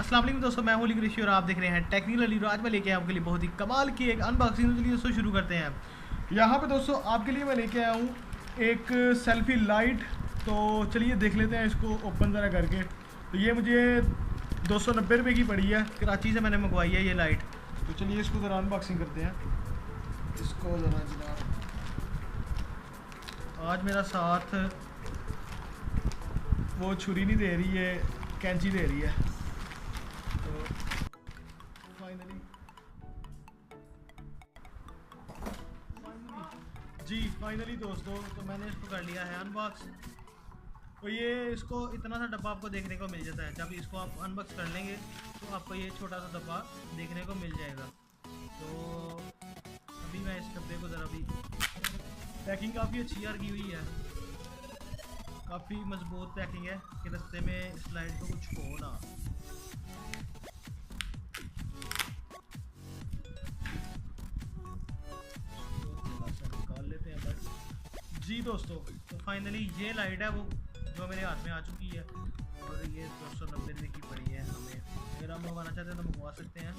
अस्सलाम वालेकुम दोस्तों, मैं हूं ऋषि और आप देख रहे हैं टेक्निकल अली। आज मैं लेके आया आपके लिए बहुत ही कमाल की एक अनबॉक्सिंग। चलिए दोस्तों शुरू करते हैं। यहाँ पे दोस्तों आपके लिए मैं लेके आया हूँ एक सेल्फी लाइट। तो चलिए देख लेते हैं इसको ओपन ज़रा करके। तो ये मुझे 290 रुपये की पड़ी है, कराची से मैंने मंगवाई है ये लाइट। तो चलिए इसको ज़रा अनबॉक्सिंग करते हैं। इसको ज़रा जनाब, आज मेरा साथ वो छुरी नहीं दे रही है, कैंची दे रही है। तो फाइनली फाइनली दोस्तों, तो मैंने इसको कर लिया है अनबॉक्स। तो ये इसको इतना सा डब्बा आपको देखने को मिल जाता है। जब इसको आप अनबॉक्स कर लेंगे तो आपको ये छोटा सा डब्बा देखने को मिल जाएगा। तो अभी मैं इस डब्बे को ज़रा भी, पैकिंग काफ़ी अच्छी यार की हुई है, काफ़ी मजबूत पैकिंग है कि रास्ते में स्लाइड को कुछ हो ना। निकाल लेते हैं बस जी दोस्तों। तो फाइनली ये लाइट है वो जो मेरे हाथ में आ चुकी है, और ये 290 रुपये की पड़ी है हमें। अगर आप मंगवाना चाहते हैं तो मंगवा सकते हैं।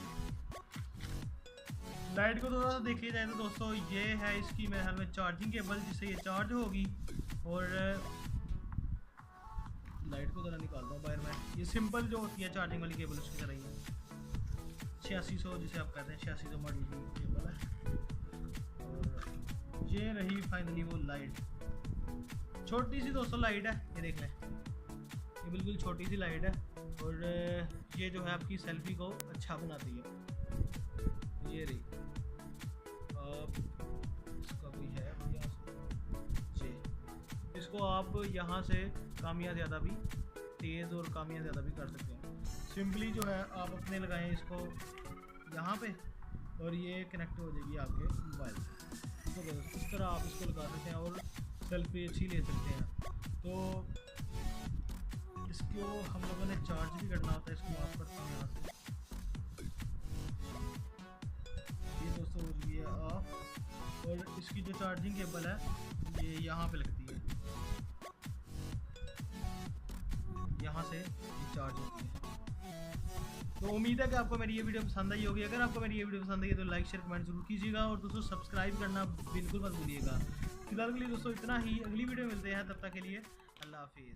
लाइट को थोड़ा सा देखिए जाए तो दोस्तों, ये है इसकी मेरे ख्याल में चार्जिंग केबल, जिससे ये चार्ज होगी। और लाइट को ज़रा निकालता हूँ बाहर मैं। ये सिंपल जो होती है चार्जिंग वाली केबल उसकी तरह ही है, 8600 जिसे आप कहते हैं, 8600 मॉडल की केबल है। और ये रही फाइनली वो लाइट, छोटी सी दोस्तों लाइट है, ये देख लें, ये बिल्कुल छोटी सी लाइट है। और ये जो है आपकी सेल्फी को अच्छा बनाती है। ये रही, इसका कोई है जी, इसको आप यहाँ से कामियाँ ज़्यादा भी तेज़ और कामियाँ ज़्यादा भी कर सकते हैं। सिंपली जो है आप अपने लगाएं इसको यहाँ पे, और ये कनेक्ट हो जाएगी आपके मोबाइल से। तो बस इस तरह आप इसको लगा सकते हैं और सेल्फी अच्छी ले सकते हैं। तो इसको हम लोगों ने चार्ज भी करना होता है। इसको ऑफ करता हूँ यहाँ से, ये दोस्तों हो गई है ऑफ। और इसकी जो चार्जिंग केबल है ये यहाँ पे लगती है, यहाँ से चार्ज होती है। तो उम्मीद है कि आपको मेरी ये वीडियो पसंद आई होगी। अगर आपको मेरी ये वीडियो पसंद आई है तो लाइक शेयर कमेंट जरूर कीजिएगा, और दोस्तों सब्सक्राइब करना बिल्कुल मत भूलिएगा। फिलहाल के लिए दोस्तों इतना ही, अगली वीडियो मिलते हैं, तब तक के लिए अल्लाह हाफिज़।